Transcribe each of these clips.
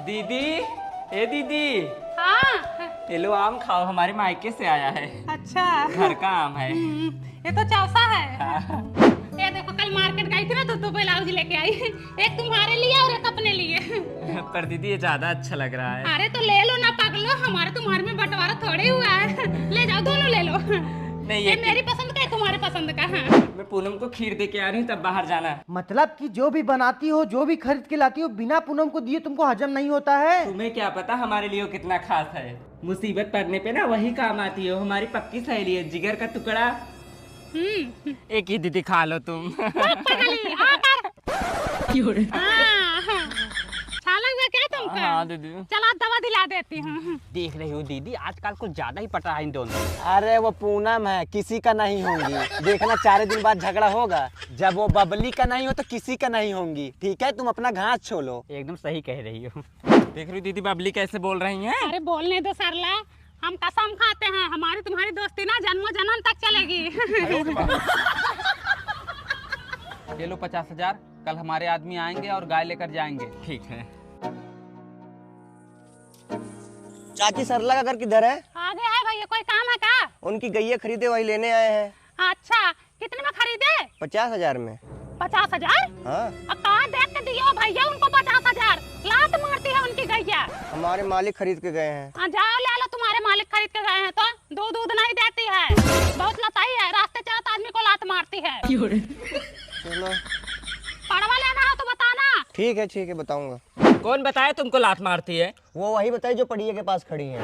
दीदी, ए दीदी। हाँ। ये लो आम खाओ, हमारे मायके से आया है। अच्छा। घर का आम है। ये तो चौसा है। हाँ। ये देखो कल मार्केट गई थी ना तो 2 ब्लाउज लेके आई, एक तुम्हारे लिए और एक अपने लिए। पर दीदी ये ज्यादा अच्छा लग रहा है। अरे तो ले लो ना पागलो, हमारे तुम्हारे में बंटवारा थोड़े हुआ है। ले जाओ, दोनों ले लो। नहीं ये मेरी पसंद का है, तुम्हारे पसंद का। हाँ। मैं पूनम को खीर दे के आ रही हूँ, तब बाहर जाना। मतलब कि जो भी बनाती हो, जो भी खरीद के लाती हो, बिना पूनम को दिए तुमको हजम नहीं होता है। तुम्हें क्या पता हमारे लिए वो कितना खास है। मुसीबत पड़ने पे ना वही काम आती है। हमारी पक्की सहेली है, जिगर का टुकड़ा। एक ही दीदी खा लो तुम। क्या तुमको? हाँ दीदी। चलो दवा दिला देती हूँ। देख रही हो दीदी, आजकल कुछ ज्यादा ही पट रहा है इन दोनों। अरे वो पूनम है, किसी का नहीं होंगी। देखना 4 दिन बाद झगड़ा होगा। जब वो बबली का नहीं हो तो किसी का नहीं होंगी। ठीक है, तुम अपना घास छोलो। एकदम सही कह रही हो। देख रही हो दीदी बबली कैसे बोल रही हैं? अरे बोलने दो सरला, हम कसम खाते हैं हमारी तुम्हारी दोस्ती ना जन्मों जन्म तक चलेगी। ये लो 50,000, कल हमारे आदमी आएंगे और गाय लेकर जाएंगे। ठीक है। चाची सरला का घर किधर है? आगे है भैया, कोई काम है का? उनकी गैया खरीदे, वही लेने आए हैं। अच्छा, कितने में खरीदे? 50,000 में। 50,000? हाँ, कहाँ देख के दिए हो भैया उनको 50,000? लात मारती है उनकी गैया। हमारे मालिक खरीद के गए हैं। जाओ ले लो, तुम्हारे मालिक खरीद के गए हैं तो दूध नहीं देती है, बहुत लताई है, रास्ते चलते आदमी को लात मारती है। चलो पड़वा लेना हो तो बताना। ठीक है, बताऊंगा। कौन बताया तुमको लात मारती है? वो वही बताइए जो पड़िए के पास खड़ी है।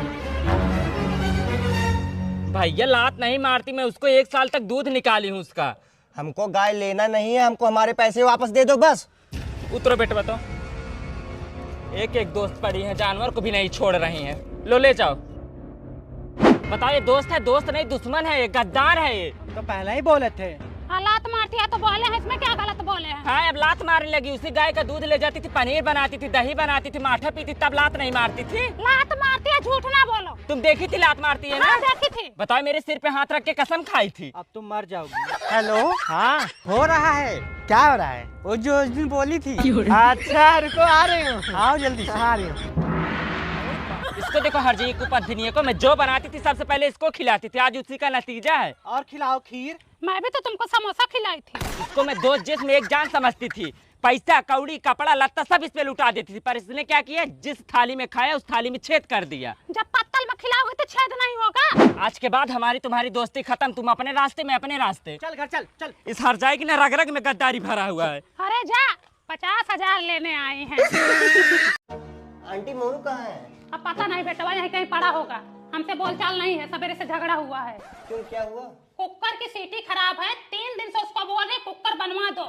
भैया लात नहीं मारती, मैं उसको 1 साल तक दूध निकाली हूँ उसका। हमको गाय लेना नहीं है, हमको हमारे पैसे वापस दे दो बस। उतरो बेटा, बताओ। एक दोस्त पड़ी है, जानवर को भी नहीं छोड़ रही हैं। लो ले जाओ। बताओ ये दोस्त है? दोस्त नहीं दुश्मन है, ये गद्दार है ये। तो पहले ही बोले थे। लात मारती है तो बोले हैं, इसमें क्या गलत बोले हैं? हाँ, अब लात मारने लगी। उसी गाय का दूध ले जाती थी, पनीर बनाती थी, दही बनाती थी, माठा पीती, तब लात नहीं मारती थी। लात मारती है, झूठ ना बोलो। तुम देखी थी लात मारती है ना? हाँ, देखी थी। बताओ, मेरे सिर पे हाथ रख के कसम खाई थी। अब तुम मर जाओगी। हेलो, हाँ, हो रहा है? क्या हो रहा है? वो जो उस दिन बोली थी। अच्छा, रुको, आ रही हूँ। आओ जल्दी से। आ रही हूँ। इसको देखो, हर जी को पत्नी को मैं जो बनाती थी सबसे पहले इसको खिलाती थी, आज उसी का नतीजा है। और खिलाओ खीर। मैं भी तो तुमको समोसा खिलाई थी। इसको मैं दोस्त जिसमें एक जान समझती थी। पैसा कौड़ी कपड़ा लत्ता सब इस पे लुटा देती थी, पर इसने क्या किया, जिस थाली में खाया उस थाली में छेद कर दिया। जब पत्तल में खिलाओगे तो छेद नहीं होगा। आज के बाद हमारी तुम्हारी दोस्ती खत्म। तुम अपने रास्ते में अपने रास्ते। चल घर चल चल। इस हर जाए की ना रग रग में गद्दारी भरा हुआ है। अरे जा, 50,000 लेने आई हैं। आंटी मोनू कहाँ है? अब पता नहीं बेटा, यहीं कहीं पड़ा होगा। हमसे बोलचाल नहीं है, सवेरे से झगड़ा हुआ है। क्यों, क्या हुआ? कुकर की सीटी खराब है, 3 दिन से उसको बोल रहे कुकर बनवा दो।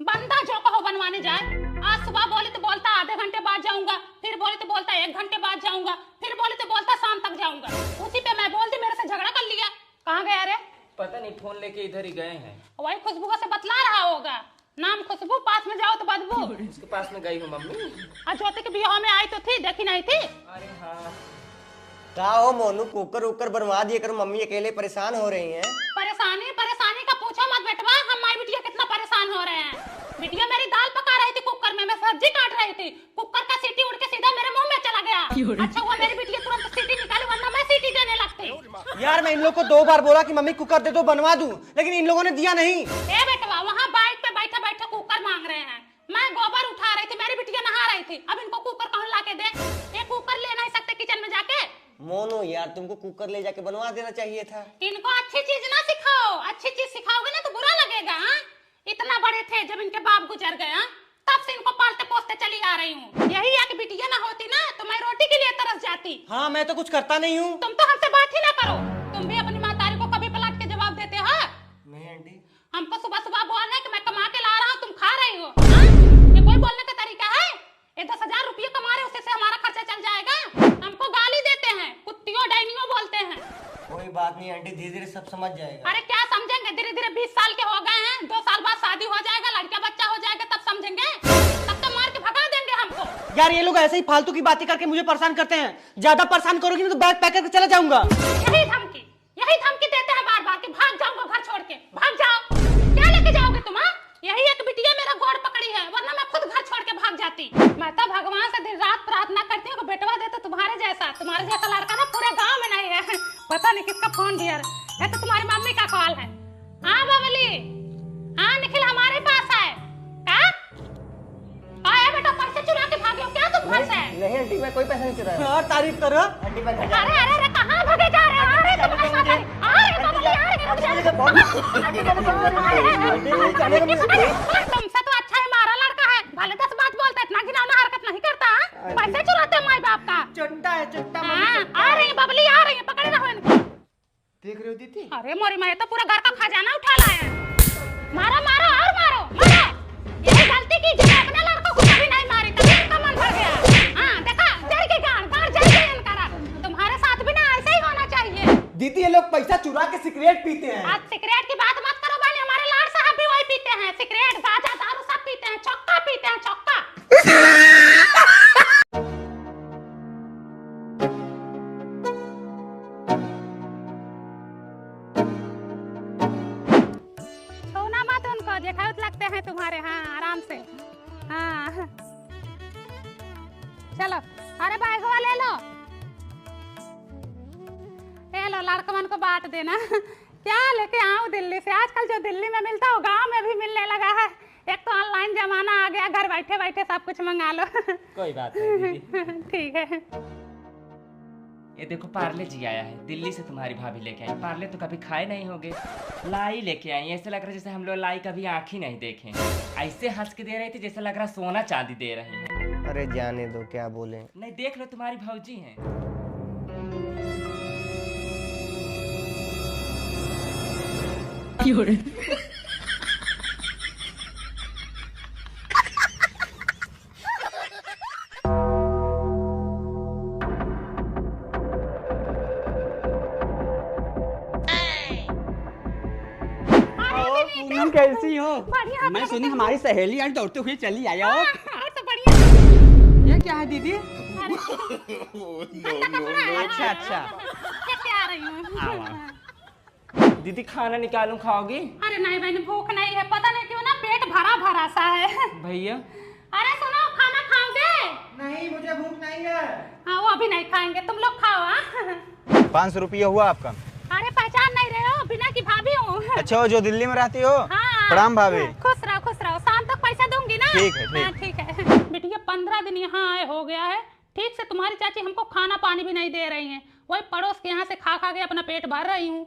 बंदा जो कहो बनवाने जाए। आज सुबह बोली तो बोलता आधे घंटे बाद जाऊंगा, फिर बोली तो बोलता 1 घंटे बाद जाऊंगा, फिर बोली तो बोलता शाम तक जाऊंगा। उसी पे मैं बोल दी, मेरे से झगड़ा कर लिया। कहाँ गया रे? पता नहीं, फोन लेके इधर ही गए हैं। वही खुशबू से बतला रहा होगा। नाम खुशबू, पास में जाओ तो बदबू। उसके पास में गई हूँ मम्मी। आज ज्योति के बियाह में आई तो थी, देखी नहीं थी? अरे हाँ। क्या हो मोनू, कुकर उकर बनवा दिए करो, मम्मी अकेले परेशान हो रही हैं। परेशानी का पूछो मत बेटवा, हमारी बिटिया कितना परेशान हो रहे हैं। बिटिया मेरी दाल पका रही थी कुकर में, मैं सब्जी काट रही थी, कुकर का सीटी उड़ के सीधा मेरे मुंह में चला गया। अच्छा हुआ मेरी बिटिया तुरंत सीटी निकाली, वरना मैं सीटी देने लगती। यार मैं इन लोग को 2 बार बोला कि मम्मी कुकर दे दो, बनवा दूं, लेकिन इन लोगों ने दिया नहीं। ए बेटवा, वहाँ बाइक पे बैठे बैठे कुकर मांग रहे हैं। मैं गोबर उठा रही थी, मेरी बिटिया नहा रही थी, अब इनको कुकर कौन ला के दे? ये कुकर ले नहीं सकते किचन में जाके? मोनू यार, तुमको कुकर ले जाके बनवा देना चाहिए था। इनको अच्छी चीज ना सिखाओ, अच्छी चीज सिखाओगे ना तो बुरा लगेगा। हाँ, इतना बड़े थे जब इनके बाप गुजर गए, हाँ? तब से इनको पालते पोसते चली आ रही हूँ। यही एक बिटिया ना होती ना तो मैं रोटी के लिए तरस जाती। हाँ, मैं तो कुछ करता नहीं हूँ। तुम तो हमसे बात ही ना करो। तुम भी अपनी मातारी को कभी पलट के जवाब देते हो? नहीं आंटी। हमको सुबह सुबह बोलना है कि मैं कमा के ला रहा हूँ, तुम खा रही हो। हाँ? ये कोई बोलने का तरीका है? ये 10,000 रुपये कमा रहे, उससे हमारा खर्चा चल जाएगा। हमको गाली देते हैं, कुत्तियों डायनियों बोलते हैं। कोई बात नहीं आंटी, धीरे धीरे सब समझ जाएगा। अरे क्या समझेंगे, धीरे धीरे 20 साल के हो गए हैं, 2 साल बाद शादी हो जाएगा, लड़का बच्चा हो जाएगा, तब समझेंगे। तब तो मार के भगा देंगे हमको। यार ये लोग ऐसे ही फालतू की बातें करके मुझे परेशान करते हैं। ज्यादा परेशान करोगी ना तो बैग पैक करके चला जाऊंगा। यही धमकी देते हैं बार बार कि भाग जाऊंगा घर छोड़ के, भाग जाओ। क्या लेके जाओगे तुम? यही एक बिटिया मेरा गोड़ पकड़ी है, वरना मैं खुद घर छोड़ के भाग जाती। मैं तो भगवान से दिन रात प्रार्थना करती हूँ कि बेटवा दे तो तुम्हारे जैसा लड़का ना पूरे गांव में नहीं है। पता नहीं किसका फोन दिया है तो तुम्हारी मम्मी का कॉल है। हाँ बबली, हाँ निखिल हमारे पास है। क्या आया बेटा, पैसे चुरा के भागे हो क्या तुम घर से? नहीं आंटी, मैं कोई पैसा नहीं चुराया। और तारीफ करो। आंटी मैं अरे कहाँ भागे जा रहे हो? अरे तुम्हारे साथ अरे बबली तुमसे तो अच्छा ही मारा लड़का है, भले 10 बात बोलता है, इतना घिनौना हरकत नहीं करता। पैसे चुराते हो माई बाप का। चुट्टा है चुट्टा। आ रही है बबली, आ रही है, पकड़े रहो इनको। देख रहे हो दीदी? अरे मोरी मैं तो पूरा घर का खजाना उठा लाया है। मारो मारो और मारो मारो। ये गलती की जो अपने लड़कों को कभी नहीं मारी, तभी इनका मन भर गया। हाँ देखा, जड़ के गाड़ जड़ के इनका। तुम्हारे साथ भी ना ऐसे ही होना चाहिए। दीदी ये लोग पैसा चुरा के सिगरेट पीते हैं। आज सिगरेट की बात मत करो बहनी, हमारे लाड साहब भी वही पीते हैं, सिगरेट गांजा दारू सब पीते हैं, चौका पीते हैं, चौका। छूना मत उनको, जेखाउत लगते हैं तुम्हारे। हाँ आराम से। हाँ चलो, अरे बैगवा ले लो, ये लो, लड़कमन को बांट देना। क्या लेके आऊं दिल्ली से? आजकल जो दिल्ली में मिलता है वो गांव में भी मिलने लगा है। एक तो ऑनलाइन जमाना आ गया, घर बैठे बैठे सब कुछ मंगा लो। कोई बात नहीं दीदी। ठीक है। ये देखो पार्ले जी आया है, दिल्ली से तुम्हारी भाभी लेके आई। पार्ले तो कभी खाए नहीं होगे, लाई लेके आई। ऐसे लग रहा है जैसे हम लोग लाई कभी आँख ही नहीं देखे। ऐसे हंस के दे रही थी जैसे लग रहा सोना चांदी दे रही है। अरे जाने दो, क्या बोले। नहीं देख लो, तुम्हारी भौजी हैं। तुम कैसी हो? बढ़िया। मैं सुनी हमारी सहेली आज दौड़ते हुए चली आई हो। और तो बढ़िया। ये क्या है दीदी? अच्छा अच्छा। कैसे आ रही हूँ? दीदी खाना निकालूं, खाओगी? अरे नहीं बहन, भूख नहीं है, पता नहीं क्यों ना पेट भरा भरा सा है। भैया अरे सुनो, खाना खाओगे? नहीं मुझे भूख नहीं है। हाँ वो अभी नहीं खाएंगे, तुम लोग खाओ। हाँ 500 रुपया हुआ आपका। अरे पहचान नहीं रहे हो, बिना की भाभी हूँ। अच्छा, जो दिल्ली में रहती हो? हाँ प्रणाम भाभी। खुश रहो, शाम तक पैसा दूंगी ना। ठीक है, ठीक। हाँ, ठीक है। बिटिया 15 दिन यहाँ आए हो गया है, ठीक से तुम्हारी चाची हमको खाना पानी भी नहीं दे रही हैं। वही पड़ोस के यहाँ से खा खा के अपना पेट भर रही हूँ।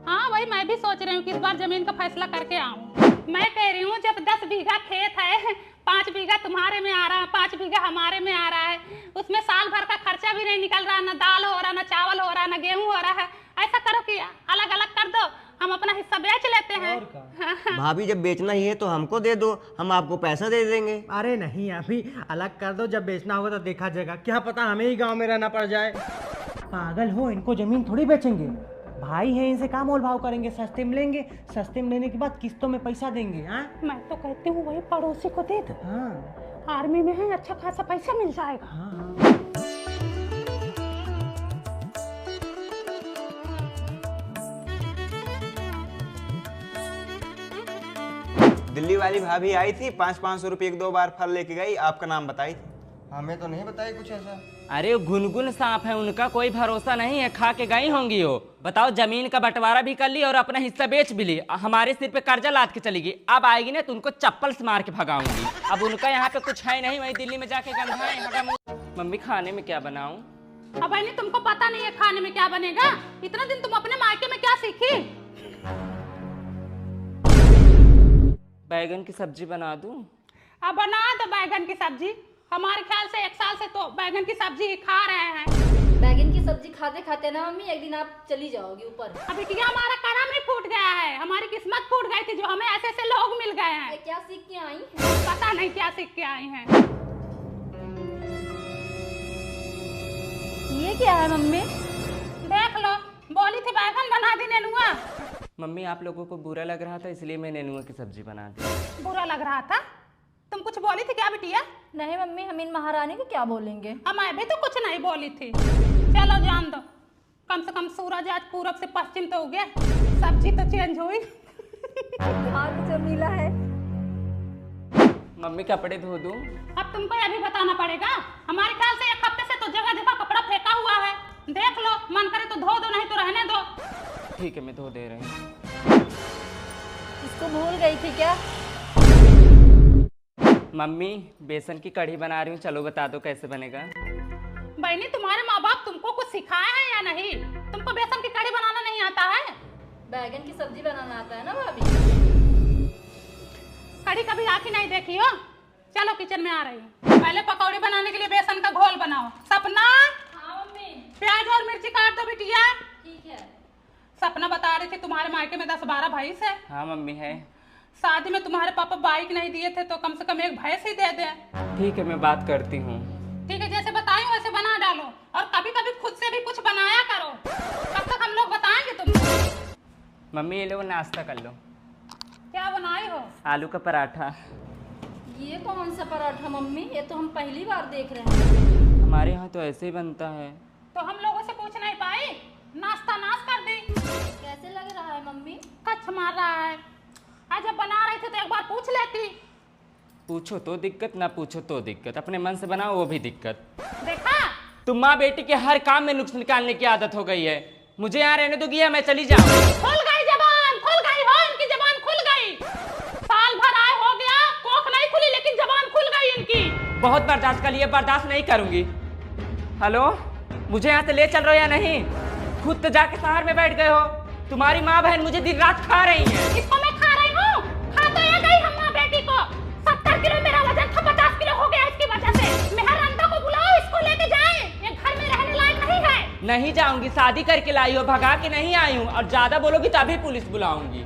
हाँ वही मैं भी सोच रही हूँ कि इस बार जमीन का फैसला करके आऊँ। मैं कह रही हूँ जब 10 बीघा खेत है, 5 बीघा तुम्हारे में आ रहा है, 5 बीघा हमारे में आ रहा है, उसमें साल भर का खर्चा भी नहीं निकल रहा, ना दाल हो रहा, ना चावल हो रहा, ना गेहूं हो रहा है। ऐसा करो कि अलग अलग कर दो, हम अपना हिस्सा बेच लेते हैं। भाभी जब बेचना ही है तो हमको दे दो, हम आपको पैसा दे देंगे। अरे नहीं, अभी अलग कर दो, जब बेचना होगा तो देखा जाएगा। क्या पता हमें ही गांव में रहना पड़ जाए। पागल हो, इनको जमीन थोड़ी बेचेंगे। भाई हैं, इनसे क्या मोल भाव करेंगे? सस्ते में लेंगे, सस्ते में लेने के बाद किस्तों में पैसा देंगे। हाँ मैं तो कहती हूँ वही पड़ोसी को दे दो। हाँ आर्मी में है, अच्छा खासा पैसा मिल जाएगा। हाँ। दिल्ली वाली भाभी आई थी, 500 रुपये 1-2 बार फल लेके गई, आपका नाम बताई थी। हमें तो नहीं बताया कुछ ऐसा। अरे गुनगुन सांप है, उनका कोई भरोसा नहीं है, खा के गई होंगी वो। बताओ, जमीन का बंटवारा भी कर ली और अपना हिस्सा बेच भी ली, हमारे सिर पे कर्जा लाद के चली गई। अब आएगी ना तो उनको चप्पल से मार के भगाऊंगी। अब उनका यहाँ पे कुछ है नहीं, वही दिल्ली में जाके गंधाए। मम्मी खाने में क्या बनाऊं? अब बहनी तुमको पता नहीं है खाने में क्या बनेगा? इतना दिन तुम अपने मायके में क्या सीखी? बैगन की सब्जी बना दूं? अब बना दो बैगन की सब्जी। हमारे ख्याल से 1 साल से तो बैगन की सब्जी ही खा रहे हैं। बैगन की सब्जी खाते खाते ना मम्मी एक दिन आप चली जाओगी ऊपर। अभी क्या हमारा करम ही फूट गया है, हमारी किस्मत फूट गई थी जो हमें ऐसे ऐसे लोग मिल गए हैं। क्या सीख के आई? पता नहीं क्या सीख के आई हैं। ये क्या है मम्मी? देख लो, बोली थी बैगन बना दी नेनुआ। मम्मी आप लोगों को बुरा लग रहा था इसलिए मैं नेनुआ की सब्जी बना दी। बुरा लग रहा था? तुम कुछ बोली थी क्या बिटिया? नहीं मम्मी, हम इन महारानी को क्या बोलेंगे? मैं भी तो कुछ नहीं बोली थी। चलो जान दो, कम से कम सूरज आज पूरब से पश्चिम तो हो गया, सब्जी तो चेंज हुई। आलू जो नीला है। मम्मी कपड़े धो दूं? अब तुमको ये भी बताना पड़ेगा। हमारे ख्याल से ये ठीक है, मैं धो दे रही हूँ। इसको भूल गई थी क्या? मम्मी बेसन की कढ़ी बना रही हूँ, चलो बता दो कैसे बनेगा। बहनी तुम्हारे माँ बाप तुमको कुछ सिखाया है या नहीं? तुमको बेसन की कढ़ी बनाना नहीं आता है? बैगन की सब्जी बनाना आता है ना भाभी? कढ़ी कभी आँखी नहीं देखी हो? चलो किचन में आ रही हूँ। पहले पकौड़ी बनाने के लिए बेसन का घोल बनाओ। सपना, हाँ मम्मी। प्याज और मिर्ची काट दो बिटिया। ठीक है। सपना बता रही थी तुम्हारे मायके में 10-12 भैंस है। हाँ मम्मी है। शादी में तुम्हारे पापा बाइक नहीं दिए थे तो कम से कम एक भैंस ही दे दे। ठीक है, मैं बात करती हूँ। ठीक है, जैसे बताई वैसे बना डालो और कभी कभी खुद से भी कुछ बनाया करो। कब तक हम लोग बताएंगे तुमको। मम्मी ये लो नाश्ता कर लो। क्या बनाई हो? आलू का पराठा। ये कौन सा पराठा मम्मी? ये तो हम पहली बार देख रहे हैं। हमारे यहाँ तो ऐसे ही बनता है। तो हम लोगों से पूछ नहीं पाई? नाश्ता नाश कर दी। कैसे लग रहा है मम्मी? कच्छ मार रहा है। आज जब बना रही थी तो एक बार पूछ लेती। पूछो तो दिक्कत, ना पूछो तो दिक्कत। अपने मन से बनाओ वो भी दिक्कत। देखा? तुम माँ बेटी के हर काम में नुक्स निकालने की आदत हो गई है। मुझे यहाँ रहने दो, मैं चली जाऊँ। खुल गई जबान, खुल गई हो, इनकी जबान खुल गई। साल भर आए हो गया, कोख नहीं खुली लेकिन जबान खुल गई इनकी। बहुत बर्दाश्त कर लिया, बर्दाश्त नहीं करूंगी। हेलो, मुझे यहाँ से ले चल रहे हो या नहीं? खुद तो जाके शहर में बैठ गए हो। तुम्हारी माँ बहन मुझे दिन रात खा रही है। इसको मैं खा रही हूँ? खा तो ये गई हम माँ बेटी को। 70 किलो मेरा वजन था, 50 किलो हो गया इसकी वजह से। मेहरंदा को बुलाओ, इसको लेके जाए। ये घर में रहने लायक नहीं है। नहीं जाऊंगी, शादी करके लाई हो, भगा के नहीं आई हूँ। और ज्यादा बोलोगी तो अभी पुलिस बुलाऊंगी।